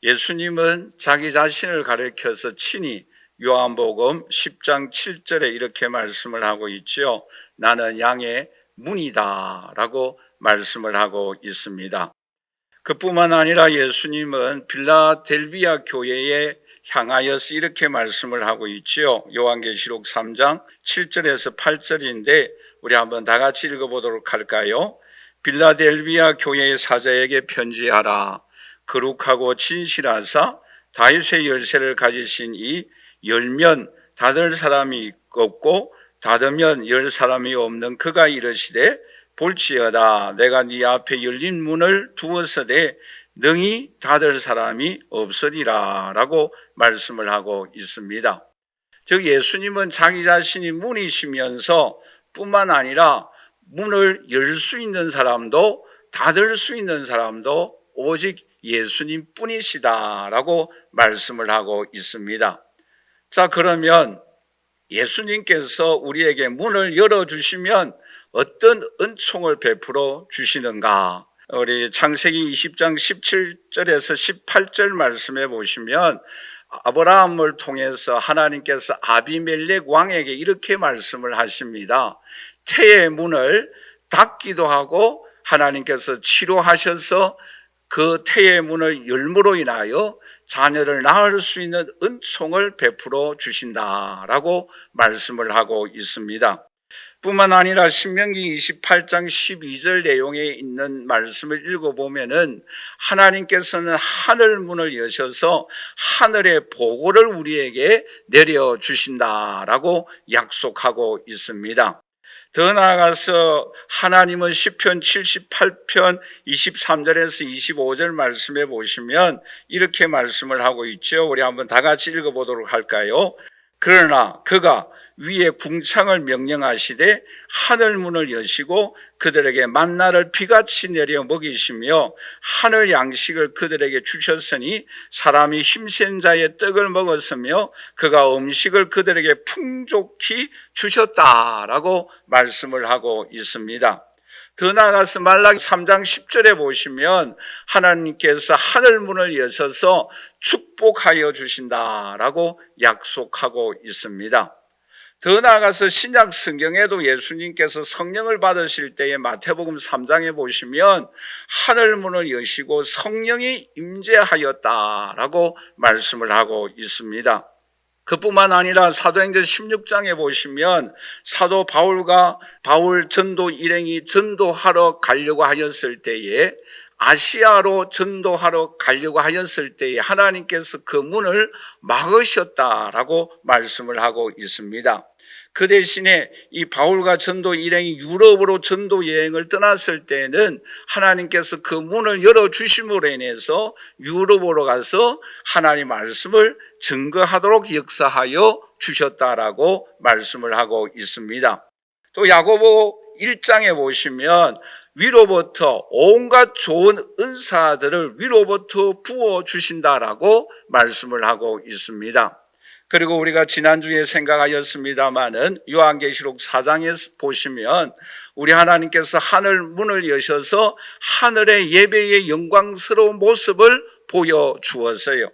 예수님은 자기 자신을 가리켜서 친히 요한복음 10장 7절에 이렇게 말씀을 하고 있지요. 나는 양의 문이다 라고 말씀을 하고 있습니다. 그뿐만 아니라 예수님은 빌라델비아 교회에 향하여서 이렇게 말씀을 하고 있지요. 요한계시록 3장 7절에서 8절인데 우리 한번 다 같이 읽어보도록 할까요? 빌라델비아 교회의 사자에게 편지하라. 거룩하고 진실하사 다윗의 열쇠를 가지신 이 열면 닫을 사람이 없고 닫으면 열 사람이 없는 그가 이르시되 볼지어다 내가 네 앞에 열린 문을 두었으되 능히 닫을 사람이 없으리라 라고 말씀을 하고 있습니다. 즉 예수님은 자기 자신이 문이시면서 뿐만 아니라 문을 열 수 있는 사람도 닫을 수 있는 사람도 오직 예수님 뿐이시다라고 말씀을 하고 있습니다. 자, 그러면 예수님께서 우리에게 문을 열어주시면 어떤 은총을 베풀어 주시는가? 우리 창세기 20장 17절에서 18절 말씀해 보시면 아브라함을 통해서 하나님께서 아비멜렉 왕에게 이렇게 말씀을 하십니다. 태의 문을 닫기도 하고 하나님께서 치료하셔서 그 태의 문을 열므로 인하여 자녀를 낳을 수 있는 은총을 베풀어 주신다라고 말씀을 하고 있습니다. 뿐만 아니라 신명기 28장 12절 내용에 있는 말씀을 읽어보면은 하나님께서는 하늘 문을 여셔서 하늘의 보고를 우리에게 내려주신다라고 약속하고 있습니다. 더 나아가서 하나님은 시편 78편 23절에서 25절 말씀해 보시면 이렇게 말씀을 하고 있죠. 우리 한번 다 같이 읽어보도록 할까요? 그러나 그가 위에 궁창을 명령하시되 하늘문을 여시고 그들에게 만나를 비같이 내려 먹이시며 하늘 양식을 그들에게 주셨으니 사람이 힘센 자의 떡을 먹었으며 그가 음식을 그들에게 풍족히 주셨다라고 말씀을 하고 있습니다. 더 나아가서 말라기 3장 10절에 보시면 하나님께서 하늘문을 여셔서 축복하여 주신다라고 약속하고 있습니다. 더 나아가서 신약 성경에도 예수님께서 성령을 받으실 때에 마태복음 3장에 보시면 하늘문을 여시고 성령이 임재하였다라고 말씀을 하고 있습니다. 그뿐만 아니라 사도행전 16장에 보시면 사도 바울 전도 일행이 전도하러 가려고 하였을 때에 아시아로 전도하러 가려고 하였을 때에 하나님께서 그 문을 막으셨다라고 말씀을 하고 있습니다. 그 대신에 이 바울과 전도 일행이 유럽으로 전도 여행을 떠났을 때는 하나님께서 그 문을 열어주심으로 인해서 유럽으로 가서 하나님 말씀을 증거하도록 역사하여 주셨다라고 말씀을 하고 있습니다. 또 야고보 1장에 보시면 위로부터 온갖 좋은 은사들을 위로부터 부어주신다라고 말씀을 하고 있습니다. 그리고 우리가 지난주에 생각하였습니다마는 요한계시록 4장에 보시면 우리 하나님께서 하늘 문을 여셔서 하늘의 예배의 영광스러운 모습을 보여주었어요.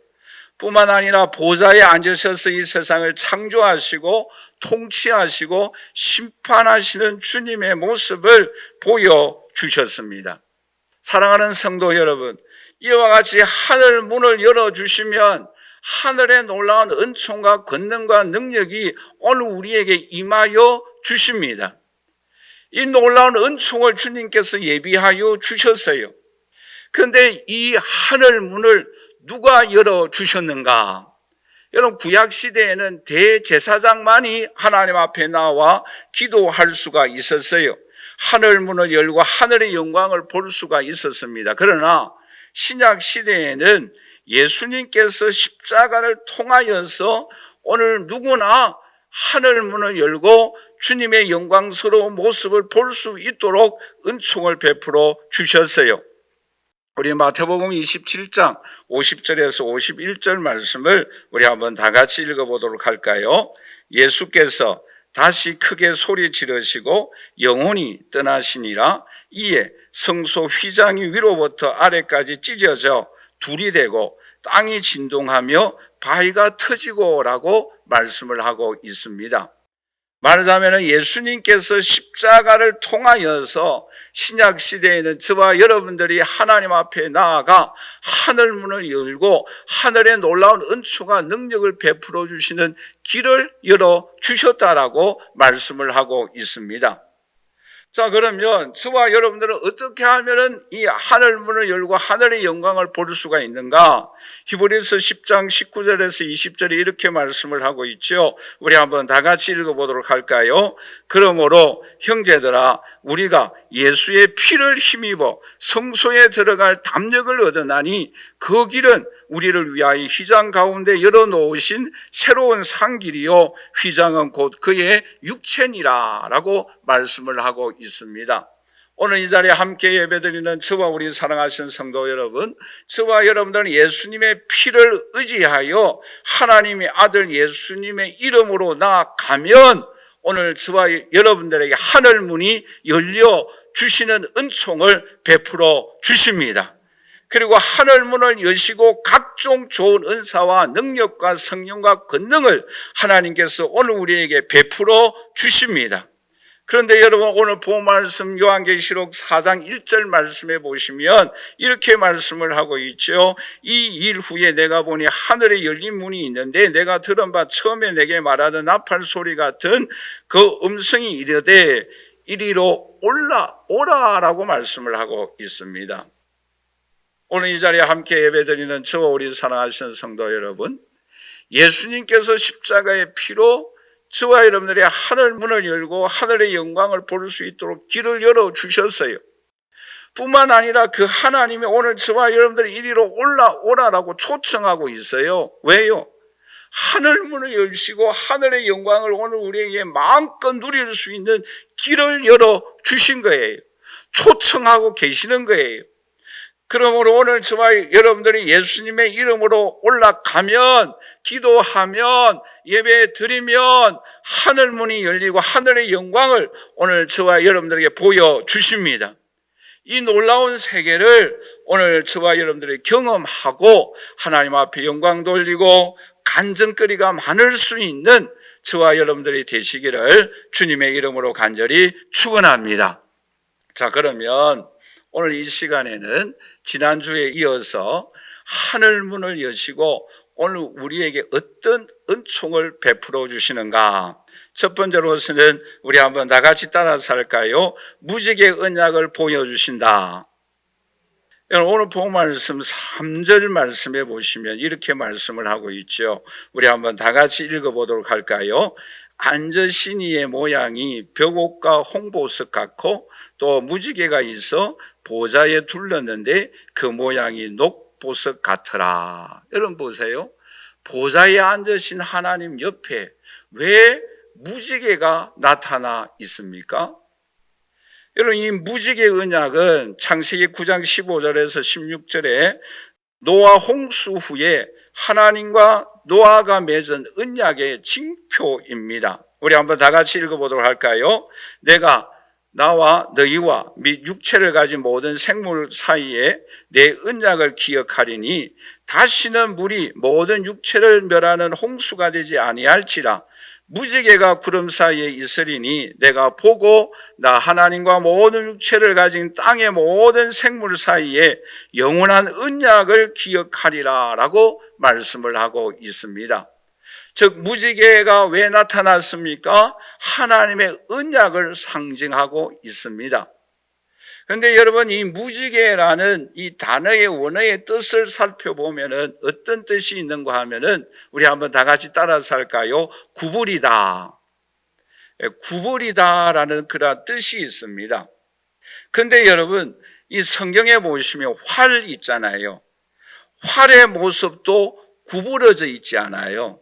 뿐만 아니라 보좌에 앉으셔서 이 세상을 창조하시고 통치하시고 심판하시는 주님의 모습을 보여주셨습니다. 사랑하는 성도 여러분, 이와 같이 하늘 문을 열어주시면 하늘의 놀라운 은총과 권능과 능력이 오늘 우리에게 임하여 주십니다. 이 놀라운 은총을 주님께서 예비하여 주셨어요. 그런데 이 하늘 문을 누가 열어주셨는가? 여러분, 구약시대에는 대제사장만이 하나님 앞에 나와 기도할 수가 있었어요. 하늘 문을 열고 하늘의 영광을 볼 수가 있었습니다. 그러나 신약시대에는 예수님께서 십자가를 통하여서 오늘 누구나 하늘 문을 열고 주님의 영광스러운 모습을 볼 수 있도록 은총을 베풀어 주셨어요. 우리 마태복음 27장 50절에서 51절 말씀을 우리 한번 다 같이 읽어보도록 할까요? 예수께서 다시 크게 소리 지르시고 영혼이 떠나시니라. 이에 성소 휘장이 위로부터 아래까지 찢어져 둘이 되고 땅이 진동하며 바위가 터지고라고 말씀을 하고 있습니다. 말하자면 예수님께서 십자가를 통하여서 신약 시대에는 저와 여러분들이 하나님 앞에 나아가 하늘 문을 열고 하늘의 놀라운 은총과 능력을 베풀어 주시는 길을 열어 주셨다라고 말씀을 하고 있습니다. 자, 그러면 저와 여러분들은 어떻게 하면은 이 하늘 문을 열고 하늘의 영광을 볼 수가 있는가? 히브리서 10장 19절에서 20절에 이렇게 말씀을 하고 있죠. 우리 한번 다 같이 읽어보도록 할까요? 그러므로 형제들아, 우리가 예수의 피를 힘입어 성소에 들어갈 담력을 얻으나니 그 길은 우리를 위하여 휘장 가운데 열어놓으신 새로운 상길이요 휘장은 곧 그의 육체니라 라고 말씀을 하고 있습니다. 오늘 이 자리에 함께 예배드리는 저와 우리 사랑하신 성도 여러분, 저와 여러분들은 예수님의 피를 의지하여 하나님의 아들 예수님의 이름으로 나아가면 오늘 저와 여러분들에게 하늘 문이 열려 주시는 은총을 베풀어 주십니다. 그리고 하늘 문을 여시고 각종 좋은 은사와 능력과 성령과 권능을 하나님께서 오늘 우리에게 베풀어 주십니다. 그런데 여러분, 오늘 본 말씀 요한계시록 4장 1절 말씀에 보시면 이렇게 말씀을 하고 있죠. 이 일 후에 내가 보니 하늘에 열린 문이 있는데 내가 들은 바 처음에 내게 말하던 나팔 소리 같은 그 음성이 이르되 이리로 올라오라라고 말씀을 하고 있습니다. 오늘 이 자리에 함께 예배드리는 저와 우리 사랑하시는 성도 여러분, 예수님께서 십자가의 피로 저와 여러분들의 하늘 문을 열고 하늘의 영광을 볼 수 있도록 길을 열어주셨어요. 뿐만 아니라 그 하나님이 오늘 저와 여러분들이 이리로 올라오라라고 초청하고 있어요. 왜요? 하늘 문을 열시고 하늘의 영광을 오늘 우리에게 마음껏 누릴 수 있는 길을 열어주신 거예요. 초청하고 계시는 거예요. 그러므로 오늘 저와 여러분들이 예수님의 이름으로 올라가면, 기도하면, 예배 드리면 하늘 문이 열리고 하늘의 영광을 오늘 저와 여러분들에게 보여주십니다. 이 놀라운 세계를 오늘 저와 여러분들이 경험하고 하나님 앞에 영광 돌리고 간증거리가 많을 수 있는 저와 여러분들이 되시기를 주님의 이름으로 간절히 축원합니다. 자, 그러면 오늘 이 시간에는 지난주에 이어서 하늘 문을 여시고 오늘 우리에게 어떤 은총을 베풀어 주시는가? 첫 번째로서는 우리 한번 다 같이 따라서 할까요? 무지개 언약을 보여주신다. 오늘 본 말씀 3절 말씀에 보시면 이렇게 말씀을 하고 있죠. 우리 한번 다 같이 읽어보도록 할까요? 안저신이의 모양이 벽옥과 홍보석 같고 또 무지개가 있어 보좌에 둘렀는데 그 모양이 녹보석 같으라. 여러분 보세요. 보좌에 앉으신 하나님 옆에 왜 무지개가 나타나 있습니까? 여러분, 이 무지개 언약은 창세기 9장 15절에서 16절에 노아 홍수 후에 하나님과 노아가 맺은 언약의 징표입니다. 우리 한번 다 같이 읽어보도록 할까요? 내가 나와 너희와 및 육체를 가진 모든 생물 사이에 내 언약을 기억하리니 다시는 물이 모든 육체를 멸하는 홍수가 되지 아니할지라. 무지개가 구름 사이에 있으리니 내가 보고 나 하나님과 모든 육체를 가진 땅의 모든 생물 사이에 영원한 언약을 기억하리라 라고 말씀을 하고 있습니다. 즉 무지개가 왜 나타났습니까? 하나님의 언약을 상징하고 있습니다. 그런데 여러분, 이 무지개라는 이 단어의 원어의 뜻을 살펴보면은 어떤 뜻이 있는가 하면은 우리 한번 다 같이 따라서 할까요? 구불이다. 구불이다라는 그런 뜻이 있습니다. 그런데 여러분, 이 성경에 보시면 활 있잖아요. 활의 모습도 구부러져 있지 않아요.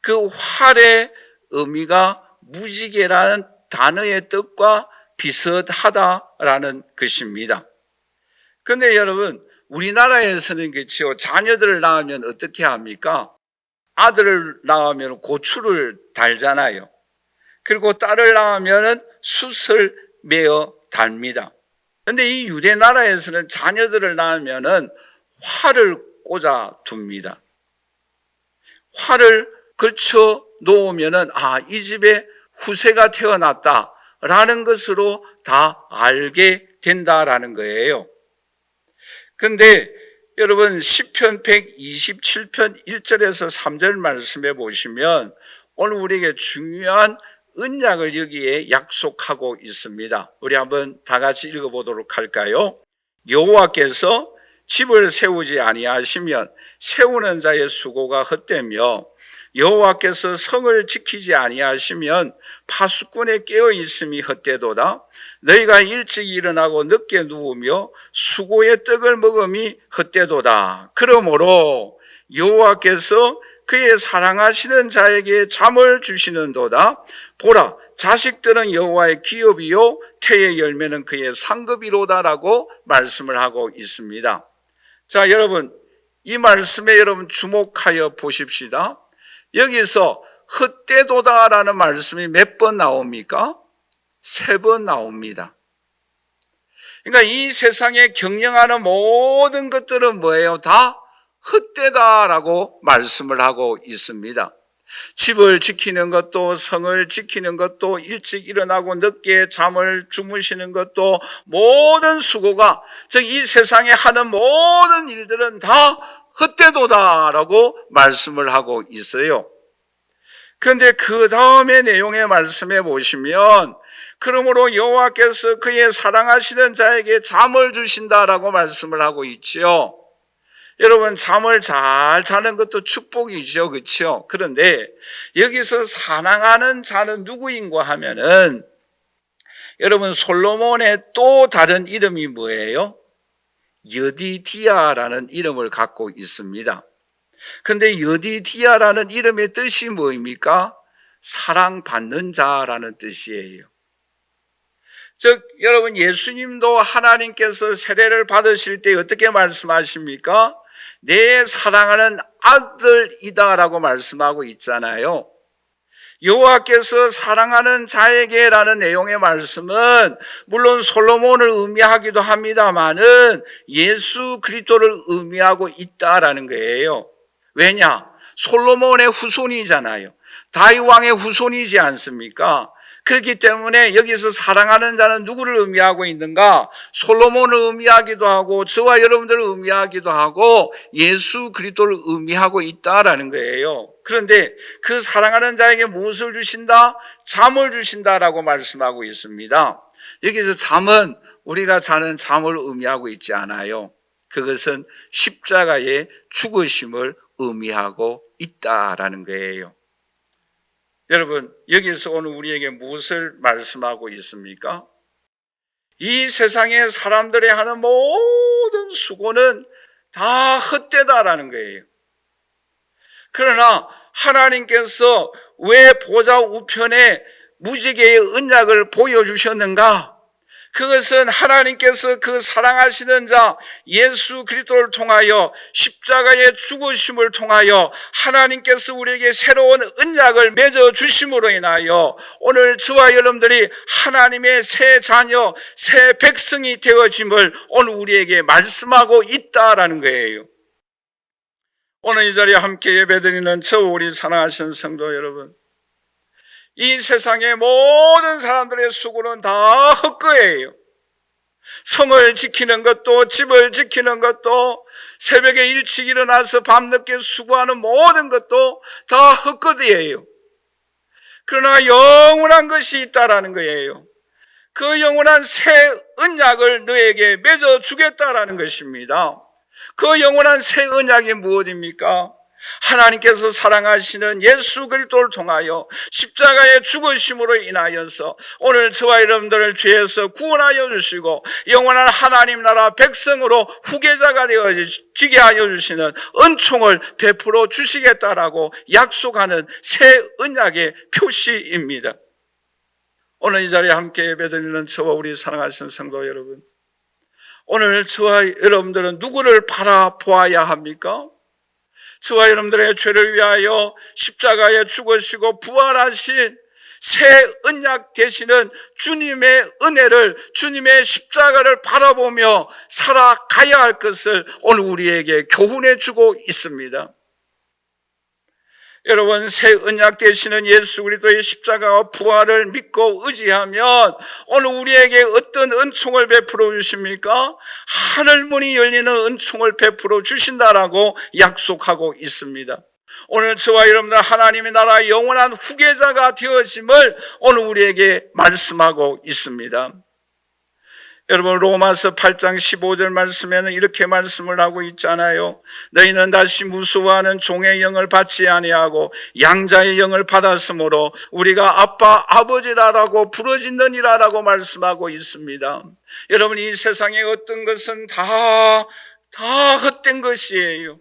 그 활의 의미가 무지개라는 단어의 뜻과 비슷하다라는 것입니다. 그런데 여러분, 우리나라에서는 그렇죠. 자녀들을 낳으면 어떻게 합니까? 아들을 낳으면 고추를 달잖아요. 그리고 딸을 낳으면 숯을 매어 답니다. 그런데 이 유대 나라에서는 자녀들을 낳으면 활을 꽂아 둡니다. 활을 걸쳐 놓으면은 이 집에 후세가 태어났다라는 것으로 다 알게 된다라는 거예요. 근데 여러분 시편 127편 1절에서 3절 말씀에 보시면 오늘 우리에게 중요한 언약을 여기에 약속하고 있습니다. 우리 한번 다 같이 읽어보도록 할까요? 여호와께서 집을 세우지 아니하시면 세우는 자의 수고가 헛되며 여호와께서 성을 지키지 아니하시면 파수꾼의 깨어 있음이 헛되도다. 너희가 일찍 일어나고 늦게 누우며 수고의 떡을 먹음이 헛되도다. 그러므로 여호와께서 그의 사랑하시는 자에게 잠을 주시는도다. 보라, 자식들은 여호와의 기업이요 태의 열매는 그의 상급이로다라고 말씀을 하고 있습니다. 자, 여러분, 이 말씀에 여러분 주목하여 보십시다. 여기서 헛되도다라는 말씀이 몇 번 나옵니까? 3번 나옵니다. 그러니까 이 세상에 경영하는 모든 것들은 뭐예요? 다 헛되다라고 말씀을 하고 있습니다. 집을 지키는 것도, 성을 지키는 것도, 일찍 일어나고 늦게 잠을 주무시는 것도, 모든 수고가, 즉 이 세상에 하는 모든 일들은 다 헛되도다라고 말씀을 하고 있어요. 그런데 그 다음의 내용의 말씀에 보시면 그러므로 여호와께서 그의 사랑하시는 자에게 잠을 주신다라고 말씀을 하고 있죠. 여러분, 잠을 잘 자는 것도 축복이죠, 그렇죠? 그런데 여기서 사랑하는 자는 누구인가 하면은 여러분, 솔로몬의 또 다른 이름이 뭐예요? 여디디아라는 이름을 갖고 있습니다. 그런데 여디디아라는 이름의 뜻이 뭐입니까? 사랑받는 자라는 뜻이에요. 즉 여러분, 예수님도 하나님께서 세례를 받으실 때 어떻게 말씀하십니까? 내 사랑하는 아들이다라고 말씀하고 있잖아요. 여호와께서 사랑하는 자에게라는 내용의 말씀은 물론 솔로몬을 의미하기도 합니다만은 예수 그리스도를 의미하고 있다라는 거예요. 왜냐? 솔로몬의 후손이잖아요. 다윗 왕의 후손이지 않습니까? 그렇기 때문에 여기서 사랑하는 자는 누구를 의미하고 있는가? 솔로몬을 의미하기도 하고 저와 여러분들을 의미하기도 하고 예수 그리스도를 의미하고 있다라는 거예요. 그런데 그 사랑하는 자에게 무엇을 주신다? 잠을 주신다라고 말씀하고 있습니다. 여기서 잠은 우리가 자는 잠을 의미하고 있지 않아요. 그것은 십자가의 죽으심을 의미하고 있다라는 거예요. 여러분, 여기서 오늘 우리에게 무엇을 말씀하고 있습니까? 이 세상에 사람들이 하는 모든 수고는 다 헛되다라는 거예요. 그러나 하나님께서 왜 보좌 우편에 무지개의 언약을 보여주셨는가? 그것은 하나님께서 그 사랑하시는 자 예수 그리스도를 통하여 십자가의 죽으심을 통하여 하나님께서 우리에게 새로운 언약을 맺어 주심으로 인하여 오늘 저와 여러분들이 하나님의 새 자녀, 새 백성이 되어짐을 오늘 우리에게 말씀하고 있다라는 거예요. 오늘 이 자리에 함께 예배드리는 저 우리 사랑하시는 성도 여러분, 이 세상의 모든 사람들의 수고는 다 헛거예요. 성을 지키는 것도, 집을 지키는 것도, 새벽에 일찍 일어나서 밤늦게 수고하는 모든 것도 다 헛거이에요. 그러나 영원한 것이 있다라는 거예요. 그 영원한 새 언약을 너에게 맺어 주겠다라는 것입니다. 그 영원한 새 언약이 무엇입니까? 하나님께서 사랑하시는 예수 그리스도를 통하여 십자가의 죽으심으로 인하여서 오늘 저와 여러분들을 죄에서 구원하여 주시고 영원한 하나님 나라 백성으로 후계자가 되어지게 하여 주시는 은총을 베풀어 주시겠다라고 약속하는 새 언약의 표시입니다. 오늘 이 자리에 함께 예배드리는 저와 우리 사랑하시는 성도 여러분, 오늘 저와 여러분들은 누구를 바라보아야 합니까? 저와 여러분들의 죄를 위하여 십자가에 죽으시고 부활하신 새 언약 되시는 주님의 은혜를, 주님의 십자가를 바라보며 살아가야 할 것을 오늘 우리에게 교훈해 주고 있습니다. 여러분, 새 언약 되시는 예수 그리스도의 십자가와 부활을 믿고 의지하면 오늘 우리에게 어떤 은총을 베풀어 주십니까? 하늘문이 열리는 은총을 베풀어 주신다라고 약속하고 있습니다. 오늘 저와 여러분들 하나님의 나라 영원한 후계자가 되어짐을 오늘 우리에게 말씀하고 있습니다. 여러분, 로마서 8장 15절 말씀에는 이렇게 말씀을 하고 있잖아요. 너희는 다시 무수와는 종의 영을 받지 아니하고 양자의 영을 받았으므로 우리가 아빠 아버지라라고 부르짖느니라라고 말씀하고 있습니다. 여러분, 이 세상의 어떤 것은 다 헛된 것이에요.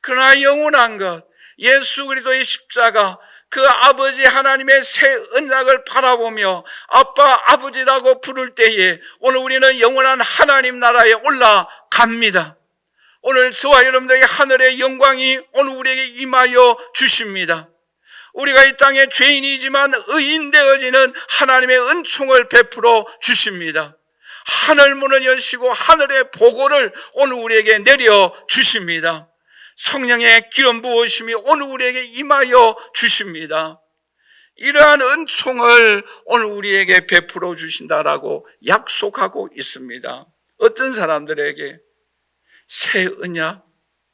그러나 영원한 것, 예수 그리스도의 십자가, 그 아버지 하나님의 새 언약을 바라보며 아빠 아버지라고 부를 때에 오늘 우리는 영원한 하나님 나라에 올라갑니다. 오늘 저와 여러분들에게 하늘의 영광이 오늘 우리에게 임하여 주십니다. 우리가 이 땅에 죄인이지만 의인 되어지는 하나님의 은총을 베풀어 주십니다. 하늘 문을 여시고 하늘의 보고를 오늘 우리에게 내려 주십니다. 성령의 기름 부으심이 오늘 우리에게 임하여 주십니다. 이러한 은총을 오늘 우리에게 베풀어 주신다라고 약속하고 있습니다. 어떤 사람들에게 새 언약,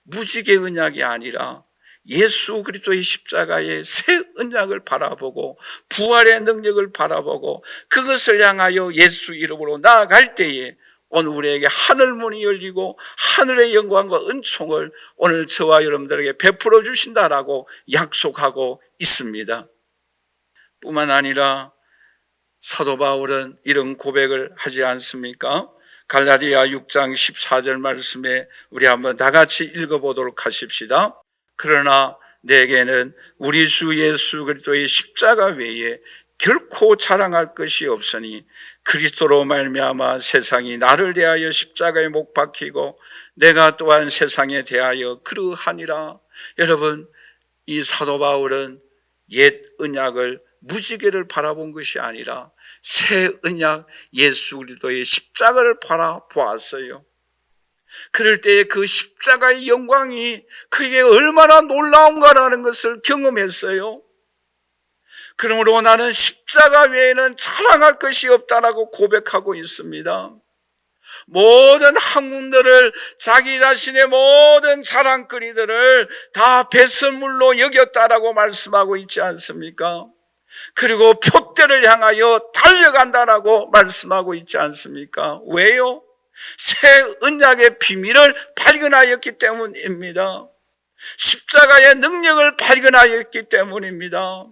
무지개 언약이 아니라 예수 그리스도의 십자가의 새 언약을 바라보고 부활의 능력을 바라보고 그것을 향하여 예수 이름으로 나아갈 때에 오늘 우리에게 하늘문이 열리고 하늘의 영광과 은총을 오늘 저와 여러분들에게 베풀어 주신다라고 약속하고 있습니다. 뿐만 아니라 사도 바울은 이런 고백을 하지 않습니까? 갈라디아 6장 14절 말씀에 우리 한번 다 같이 읽어보도록 하십시다. 그러나 내게는 우리 주 예수 그리스도의 십자가 외에 결코 자랑할 것이 없으니 그리스도로 말미암아 세상이 나를 대하여 십자가에 못 박히고 내가 또한 세상에 대하여 그러하니라. 여러분, 이 사도 바울은 옛 언약을 무지개를 바라본 것이 아니라 새 언약 예수 그리스도의 십자가를 바라보았어요. 그럴 때에 그 십자가의 영광이 그에게 얼마나 놀라운가라는 것을 경험했어요. 그러므로 나는 십자가 외에는 자랑할 것이 없다라고 고백하고 있습니다. 모든 학문들을, 자기 자신의 모든 자랑거리들을 다 배설물로 여겼다라고 말씀하고 있지 않습니까? 그리고 표대를 향하여 달려간다라고 말씀하고 있지 않습니까? 왜요? 새 언약의 비밀을 발견하였기 때문입니다. 십자가의 능력을 발견하였기 때문입니다.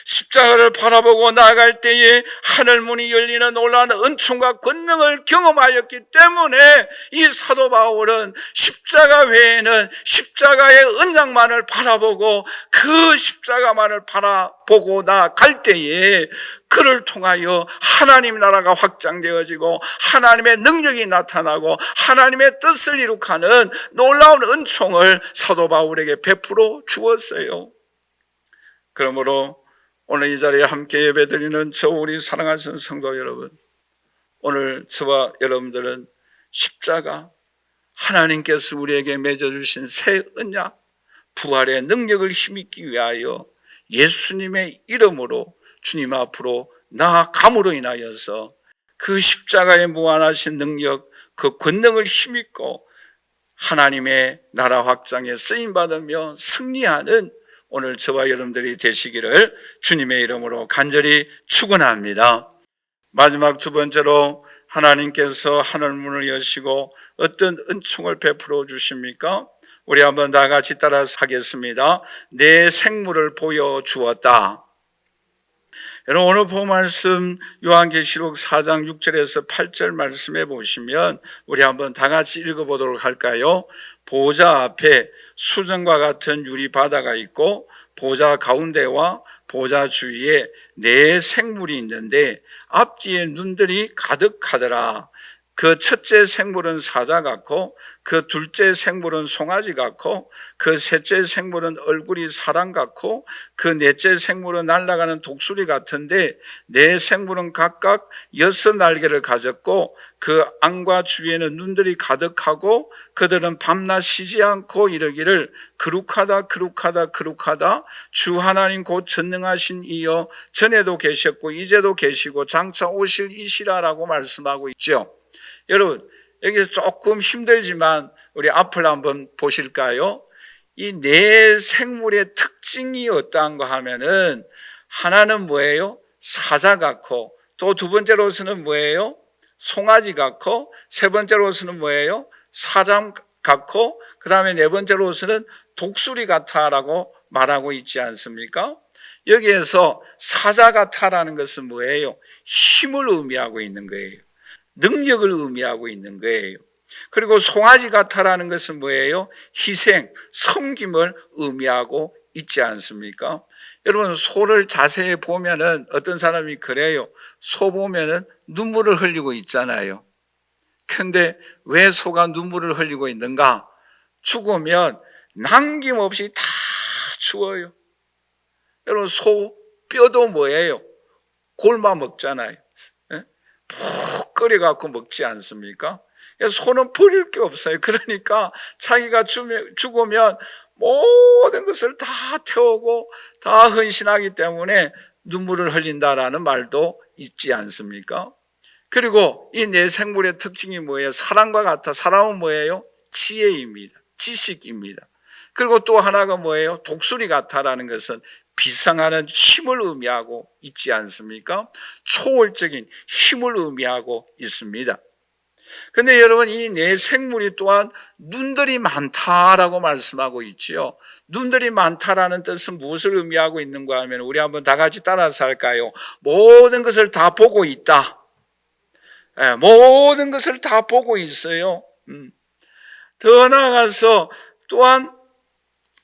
십자가를 바라보고 나아갈 때에 하늘문이 열리는 놀라운 은총과 권능을 경험하였기 때문에 이 사도 바울은 십자가 외에는 십자가의 언약만을 바라보고 그 십자가만을 바라보고 나아갈 때에 그를 통하여 하나님 나라가 확장되어지고 하나님의 능력이 나타나고 하나님의 뜻을 이룩하는 놀라운 은총을 사도 바울에게 베풀어 주었어요. 그러므로 오늘 이 자리에 함께 예배드리는 저 우리 사랑하는 성도 여러분, 오늘 저와 여러분들은 십자가, 하나님께서 우리에게 맺어주신 새 언약, 부활의 능력을 힘입기 위하여 예수님의 이름으로 주님 앞으로 나아감으로 인하여서 그 십자가의 무한하신 능력, 그 권능을 힘입고 하나님의 나라 확장에 쓰임받으며 승리하는 오늘 저와 여러분들이 되시기를 주님의 이름으로 간절히 축원합니다. 마지막 두 번째로 하나님께서 하늘문을 여시고 어떤 은총을 베풀어 주십니까? 우리 한번 다 같이 따라서 하겠습니다. 내 생물을 보여주었다. 여러분, 오늘 본 말씀 요한계시록 4장 6절에서 8절 말씀에 보시면 우리 한번 다 같이 읽어보도록 할까요? 보좌 앞에 수정과 같은 유리바다가 있고 보좌 가운데와 보좌 주위에 네 생물이 있는데 앞뒤에 눈들이 가득하더라. 그 첫째 생물은 사자 같고, 그 둘째 생물은 송아지 같고, 그 셋째 생물은 얼굴이 사람 같고, 그 넷째 생물은 날아가는 독수리 같은데, 네 생물은 각각 6날개를 가졌고, 그 안과 주위에는 눈들이 가득하고, 그들은 밤낮 쉬지 않고 이르기를 거룩하다 거룩하다 거룩하다 주 하나님 곧 전능하신 이여 전에도 계셨고 이제도 계시고 장차 오실 이시라라고 말씀하고 있죠. 여러분, 여기서 조금 힘들지만 우리 앞을 한번 보실까요? 이 네 생물의 특징이 어떠한가 하면은, 하나는 뭐예요? 사자 같고, 또 두 번째로서는 뭐예요? 송아지 같고, 세 번째로서는 뭐예요? 사람 같고, 그 다음에 네 번째로서는 독수리 같아라고 말하고 있지 않습니까? 여기에서 사자 같아라는 것은 뭐예요? 힘을 의미하고 있는 거예요. 능력을 의미하고 있는 거예요. 그리고 송아지 같아라는 것은 뭐예요? 희생, 섬김을 의미하고 있지 않습니까? 여러분, 소를 자세히 보면은 어떤 사람이 그래요. 소 보면은 눈물을 흘리고 있잖아요. 근데 왜 소가 눈물을 흘리고 있는가? 죽으면 남김없이 다 죽어요. 여러분, 소 뼈도 뭐예요? 골마 먹잖아요. 푹 끓여갖고 먹지 않습니까? 소는 버릴 게 없어요. 그러니까 자기가 죽으면 모든 것을 다 태우고 다 헌신하기 때문에 눈물을 흘린다라는 말도 있지 않습니까? 그리고 이 네 생물의 특징이 뭐예요? 사람과 같아. 사람은 뭐예요? 지혜입니다. 지식입니다. 그리고 또 하나가 뭐예요? 독수리 같아라는 것은 비상하는 힘을 의미하고 있지 않습니까? 초월적인 힘을 의미하고 있습니다. 근데 여러분, 이 네 생물이 또한 눈들이 많다라고 말씀하고 있지요. 눈들이 많다라는 뜻은 무엇을 의미하고 있는가 하면, 우리 한번 다 같이 따라서 할까요? 모든 것을 다 보고 있다. 모든 것을 다 보고 있어요. 더 나아가서 또한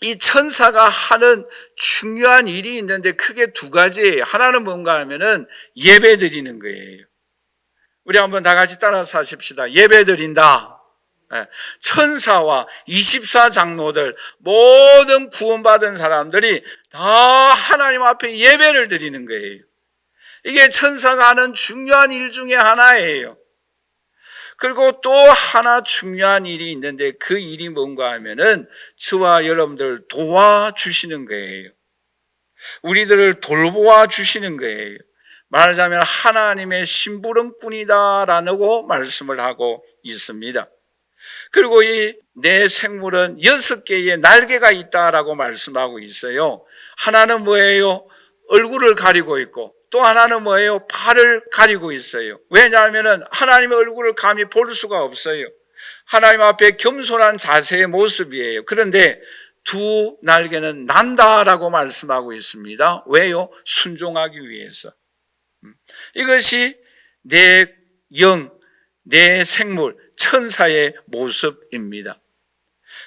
이 천사가 하는 중요한 일이 있는데 크게 두 가지예요. 하나는 뭔가 하면은 예배 드리는 거예요. 우리 한번 다 같이 따라서 하십시다. 예배 드린다. 천사와 24장로들, 모든 구원받은 사람들이 다 하나님 앞에 예배를 드리는 거예요. 이게 천사가 하는 중요한 일 중에 하나예요. 그리고 또 하나 중요한 일이 있는데, 그 일이 뭔가 하면은 저와 여러분들 도와주시는 거예요. 우리들을 돌보아 주시는 거예요. 말하자면 하나님의 심부름꾼이다라고 말씀을 하고 있습니다. 그리고 이 네 생물은 6개의 날개가 있다라고 말씀하고 있어요. 하나는 뭐예요? 얼굴을 가리고 있고, 또 하나는 뭐예요? 발을 가리고 있어요. 왜냐하면 하나님의 얼굴을 감히 볼 수가 없어요. 하나님 앞에 겸손한 자세의 모습이에요. 그런데 두 날개는 난다라고 말씀하고 있습니다. 왜요? 순종하기 위해서. 이것이 내 영, 내 생물, 천사의 모습입니다.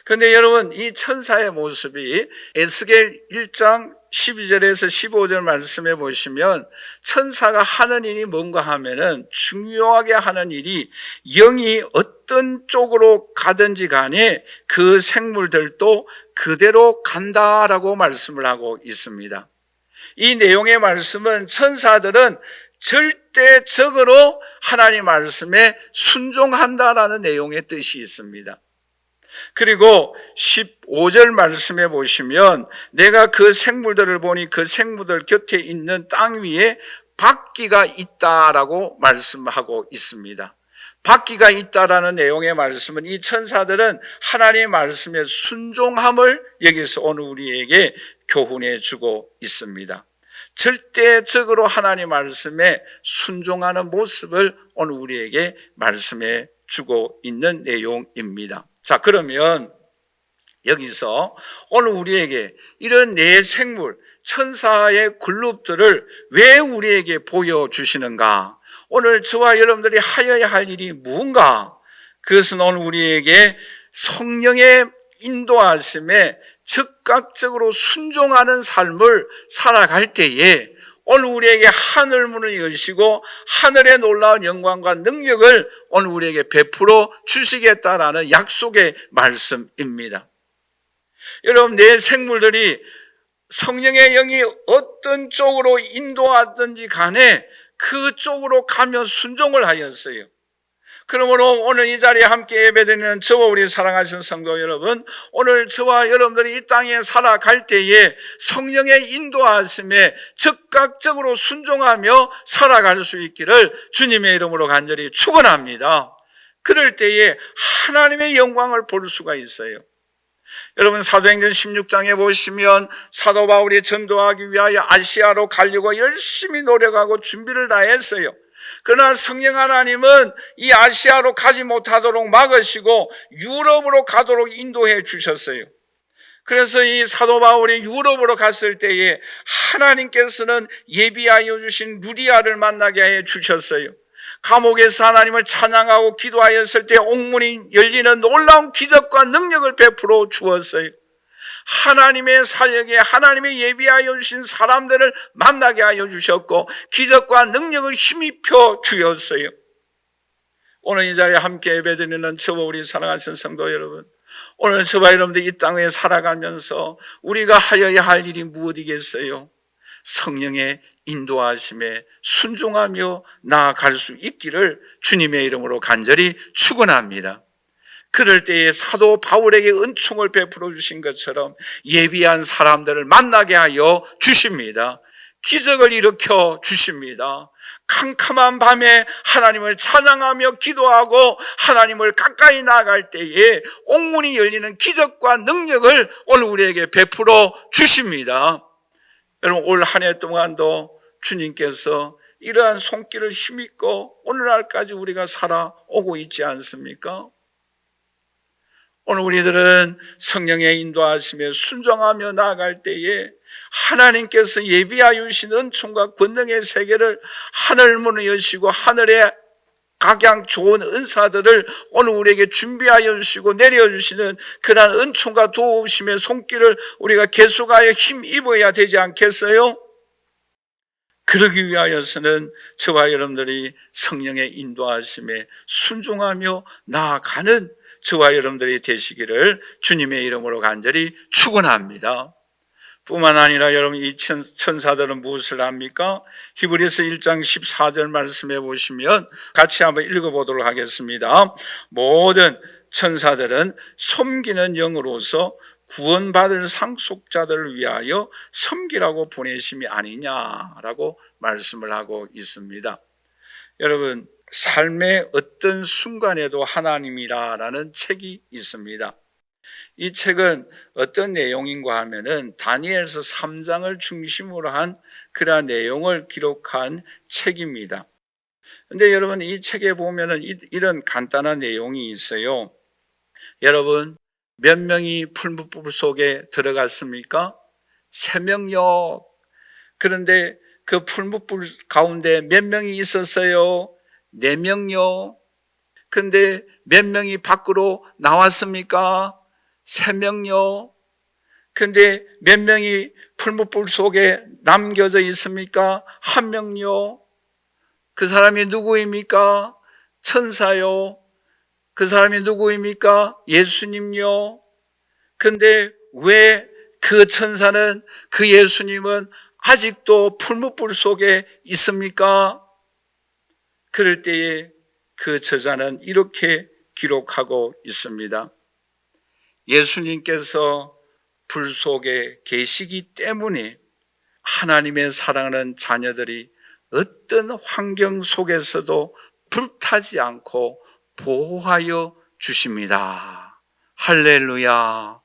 그런데 여러분, 이 천사의 모습이 에스겔 1장 12절에서 15절 말씀해 보시면, 천사가 하는 일이 뭔가 하면은, 중요하게 하는 일이 영이 어떤 쪽으로 가든지 간에 그 생물들도 그대로 간다라고 말씀을 하고 있습니다. 이 내용의 말씀은 천사들은 절대적으로 하나님 말씀에 순종한다라는 내용의 뜻이 있습니다. 그리고 15절 말씀해 보시면, 내가 그 생물들을 보니 그 생물들 곁에 있는 땅 위에 바퀴가 있다라고 말씀하고 있습니다. 바퀴가 있다라는 내용의 말씀은, 이 천사들은 하나님의 말씀에 순종함을 여기서 오늘 우리에게 교훈해 주고 있습니다. 절대적으로 하나님 말씀에 순종하는 모습을 오늘 우리에게 말씀해 주고 있는 내용입니다. 자, 그러면 여기서 오늘 우리에게 이런 네 생물, 천사의 그룹들을 왜 우리에게 보여주시는가? 오늘 저와 여러분들이 하여야 할 일이 무엇인가? 그것은 오늘 우리에게 성령의 인도하심에 즉각적으로 순종하는 삶을 살아갈 때에 오늘 우리에게 하늘 문을 여시고 하늘의 놀라운 영광과 능력을 오늘 우리에게 베풀어 주시겠다라는 약속의 말씀입니다. 여러분, 내 생물들이 성령의 영이 어떤 쪽으로 인도하든지 간에 그 쪽으로 가며 순종을 하였어요. 그러므로 오늘 이 자리에 함께 예배드리는 저와 우리 사랑하신 성도 여러분, 오늘 저와 여러분들이 이 땅에 살아갈 때에 성령의 인도하심에 즉각적으로 순종하며 살아갈 수 있기를 주님의 이름으로 간절히 축원합니다. 그럴 때에 하나님의 영광을 볼 수가 있어요. 여러분, 사도행전 16장에 보시면 사도 바울이 전도하기 위하여 아시아로 가려고 열심히 노력하고 준비를 다 했어요. 그러나 성령 하나님은 이 아시아로 가지 못하도록 막으시고 유럽으로 가도록 인도해 주셨어요. 그래서 이 사도 바울이 유럽으로 갔을 때에 하나님께서는 예비하여 주신 루디아를 만나게 해 주셨어요. 감옥에서 하나님을 찬양하고 기도하였을 때 옥문이 열리는 놀라운 기적과 능력을 베풀어 주었어요. 하나님의 사역에 하나님의 예비하여 주신 사람들을 만나게 하여 주셨고 기적과 능력을 힘입혀 주었어요. 오늘 이 자리에 함께 예배드리는 저와 우리 사랑하신 성도 여러분, 오늘 저와 여러분들 이 땅에 살아가면서 우리가 하여야 할 일이 무엇이겠어요? 성령의 인도하심에 순종하며 나아갈 수 있기를 주님의 이름으로 간절히 축원합니다. 그럴 때에 사도 바울에게 은총을 베풀어 주신 것처럼 예비한 사람들을 만나게 하여 주십니다. 기적을 일으켜 주십니다. 캄캄한 밤에 하나님을 찬양하며 기도하고 하나님을 가까이 나아갈 때에 옥문이 열리는 기적과 능력을 오늘 우리에게 베풀어 주십니다. 여러분, 올 한 해 동안도 주님께서 이러한 손길을 힘입고 오늘날까지 우리가 살아오고 있지 않습니까? 오늘 우리들은 성령의 인도하심에 순종하며 나아갈 때에 하나님께서 예비하여 주신 은총과 권능의 세계를 하늘 문을 여시고 하늘의 각양 좋은 은사들을 오늘 우리에게 준비하여 주시고 내려주시는 그러한 은총과 도우심의 손길을 우리가 계속하여 힘입어야 되지 않겠어요? 그러기 위하여서는 저와 여러분들이 성령의 인도하심에 순종하며 나아가는 저와 여러분들이 되시기를 주님의 이름으로 간절히 축원합니다. 뿐만 아니라 여러분, 이 천사들은 무엇을 합니까? 히브리서 1장 14절 말씀해 보시면 같이 한번 읽어보도록 하겠습니다. 모든 천사들은 섬기는 영으로서 구원받을 상속자들을 위하여 섬기라고 보내심이 아니냐라고 말씀을 하고 있습니다. 여러분, 삶의 어떤 순간에도 하나님이라는 책이 있습니다. 이 책은 어떤 내용인가 하면은 다니엘서 3장을 중심으로 한 그러한 내용을 기록한 책입니다. 근데 여러분, 이 책에 보면은 이런 간단한 내용이 있어요. 여러분, 몇 명이 풀무불 속에 들어갔습니까? 3명요. 그런데 그 풀무불 가운데 몇 명이 있었어요? 4명요. 근데 몇 명이 밖으로 나왔습니까? 3명요. 근데 몇 명이 풀무불 속에 남겨져 있습니까? 1명요. 그 사람이 누구입니까? 천사요. 그 사람이 누구입니까? 예수님요. 근데 왜 그 천사는, 그 예수님은 아직도 풀무불 속에 있습니까? 그럴 때에 그 저자는 이렇게 기록하고 있습니다. 예수님께서 불 속에 계시기 때문에 하나님의 사랑하는 자녀들이 어떤 환경 속에서도 불타지 않고 보호하여 주십니다. 할렐루야.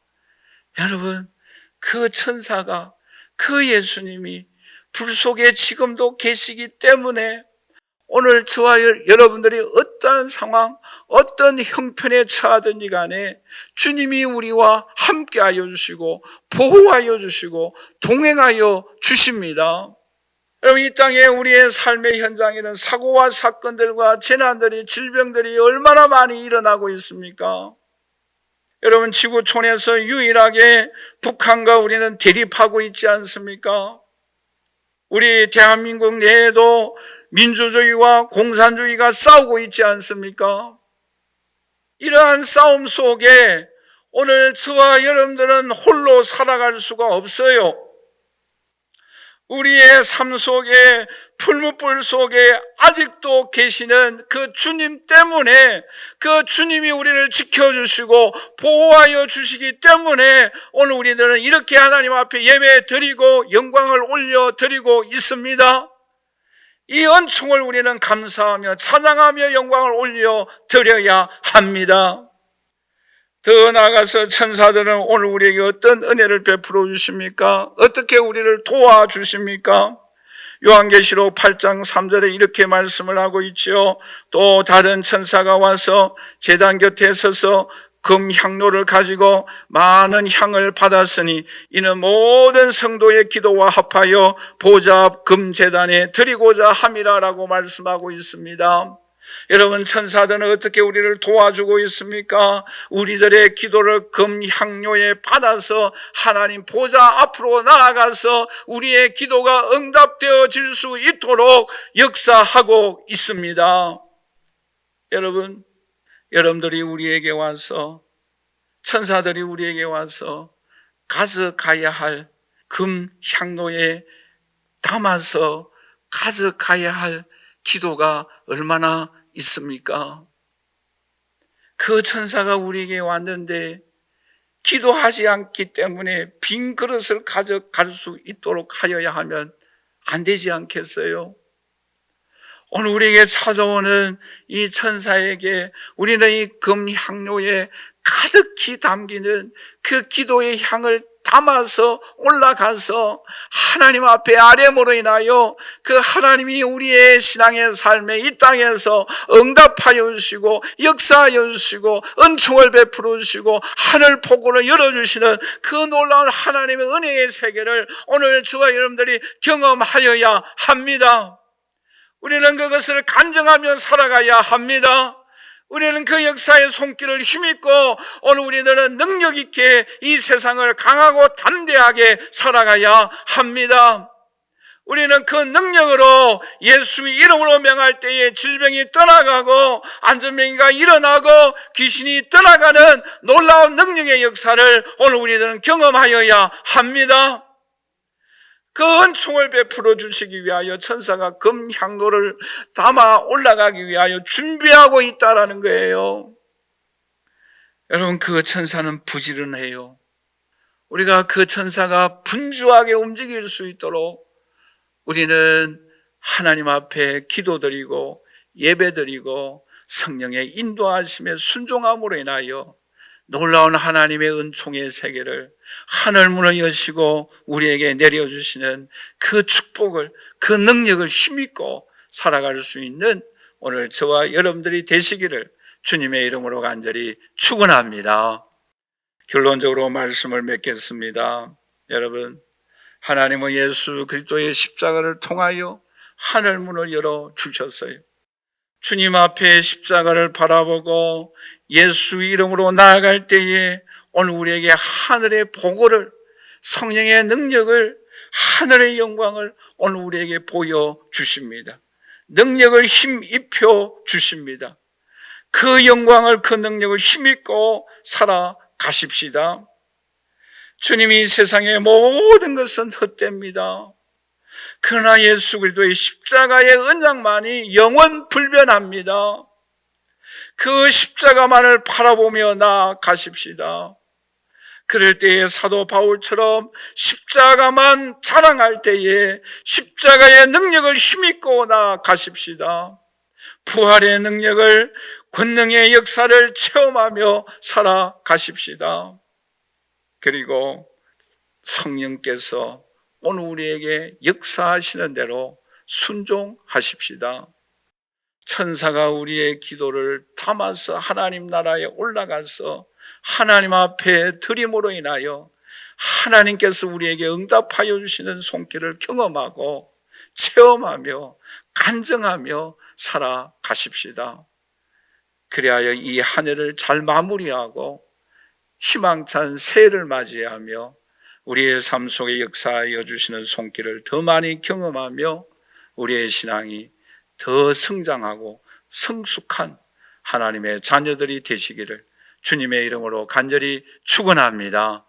여러분, 그 천사가, 그 예수님이 불 속에 지금도 계시기 때문에 오늘 저와 여러분들이 어떠한 상황, 어떤 형편에 처하든지 간에 주님이 우리와 함께하여 주시고 보호하여 주시고 동행하여 주십니다. 여러분, 이 땅에 우리의 삶의 현장에는 사고와 사건들과 재난들이, 질병들이 얼마나 많이 일어나고 있습니까? 여러분, 지구촌에서 유일하게 북한과 우리는 대립하고 있지 않습니까? 우리 대한민국 내에도 민주주의와 공산주의가 싸우고 있지 않습니까? 이러한 싸움 속에 오늘 저와 여러분들은 홀로 살아갈 수가 없어요. 우리의 삶 속에, 풀무불 속에 아직도 계시는 그 주님 때문에, 그 주님이 우리를 지켜주시고 보호하여 주시기 때문에 오늘 우리들은 이렇게 하나님 앞에 예배 드리고 영광을 올려 드리고 있습니다. 이 은총을 우리는 감사하며 찬양하며 영광을 올려 드려야 합니다. 더 나아가서 천사들은 오늘 우리에게 어떤 은혜를 베풀어 주십니까? 어떻게 우리를 도와주십니까? 요한계시록 8장 3절에 이렇게 말씀을 하고 있죠. 또 다른 천사가 와서 제단 곁에 서서 금 향로를 가지고 많은 향을 받았으니 이는 모든 성도의 기도와 합하여 보좌 앞 금 제단에 드리고자 함이라라고 말씀하고 있습니다. 여러분, 천사들은 어떻게 우리를 도와주고 있습니까? 우리들의 기도를 금 향료에 받아서 하나님 보좌 앞으로 나아가서 우리의 기도가 응답되어질 수 있도록 역사하고 있습니다. 여러분, 여러분들이 우리에게 와서, 천사들이 우리에게 와서 가져가야 할 금 향로에 담아서 가져가야 할 기도가 얼마나 있습니까? 그 천사가 우리에게 왔는데 기도하지 않기 때문에 빈 그릇을 가져갈 수 있도록 하여야 하면 안 되지 않겠어요? 오늘 우리에게 찾아오는 이 천사에게 우리는 이 금 향료에 가득히 담기는 그 기도의 향을 담아서 올라가서 하나님 앞에 아뢰므로 인하여 그 하나님이 우리의 신앙의 삶에 이 땅에서 응답하여 주시고 역사하여 주시고 은총을 베풀어 주시고 하늘 폭으로 열어주시는 그 놀라운 하나님의 은혜의 세계를 오늘 저와 여러분들이 경험하여야 합니다. 우리는 그것을 간증하며 살아가야 합니다. 우리는 그 역사의 손길을 힘입고 오늘 우리들은 능력 있게 이 세상을 강하고 담대하게 살아가야 합니다. 우리는 그 능력으로 예수 이름으로 명할 때에 질병이 떠나가고 안전병이가 일어나고 귀신이 떠나가는 놀라운 능력의 역사를 오늘 우리들은 경험하여야 합니다. 그 은총을 베풀어 주시기 위하여 천사가 금 향로를 담아 올라가기 위하여 준비하고 있다라는 거예요. 여러분, 그 천사는 부지런해요. 우리가 그 천사가 분주하게 움직일 수 있도록 우리는 하나님 앞에 기도드리고 예배드리고 성령의 인도하심에 순종함으로 인하여 놀라운 하나님의 은총의 세계를 하늘문을 여시고 우리에게 내려주시는 그 축복을, 그 능력을 힘입고 살아갈 수 있는 오늘 저와 여러분들이 되시기를 주님의 이름으로 간절히 축원합니다. 결론적으로 말씀을 맺겠습니다. 여러분, 하나님은 예수 그리스도의 십자가를 통하여 하늘문을 열어주셨어요. 주님 앞에 십자가를 바라보고 예수 이름으로 나아갈 때에 오늘 우리에게 하늘의 보고를, 성령의 능력을, 하늘의 영광을 오늘 우리에게 보여주십니다. 능력을 힘입혀 주십니다. 그 영광을, 그 능력을 힘입고 살아가십시다. 주님이 세상의 모든 것은 헛됩니다. 그러나 예수 그리스도의 십자가의 언약만이 영원 불변합니다. 그 십자가만을 바라보며 나아가십시다. 그럴 때에 사도 바울처럼 십자가만 자랑할 때에 십자가의 능력을 힘입고 나아가십시다. 부활의 능력을, 권능의 역사를 체험하며 살아가십시다. 그리고 성령께서 오늘 우리에게 역사하시는 대로 순종하십시다. 천사가 우리의 기도를 담아서 하나님 나라에 올라가서 하나님 앞에 드림으로 인하여 하나님께서 우리에게 응답하여 주시는 손길을 경험하고 체험하며 간증하며 살아가십시다. 그리하여 이 한 해를 잘 마무리하고 희망찬 새해를 맞이하며 우리의 삶 속에 역사하여 주시는 손길을 더 많이 경험하며 우리의 신앙이 더 성장하고 성숙한 하나님의 자녀들이 되시기를 주님의 이름으로 간절히 축원합니다.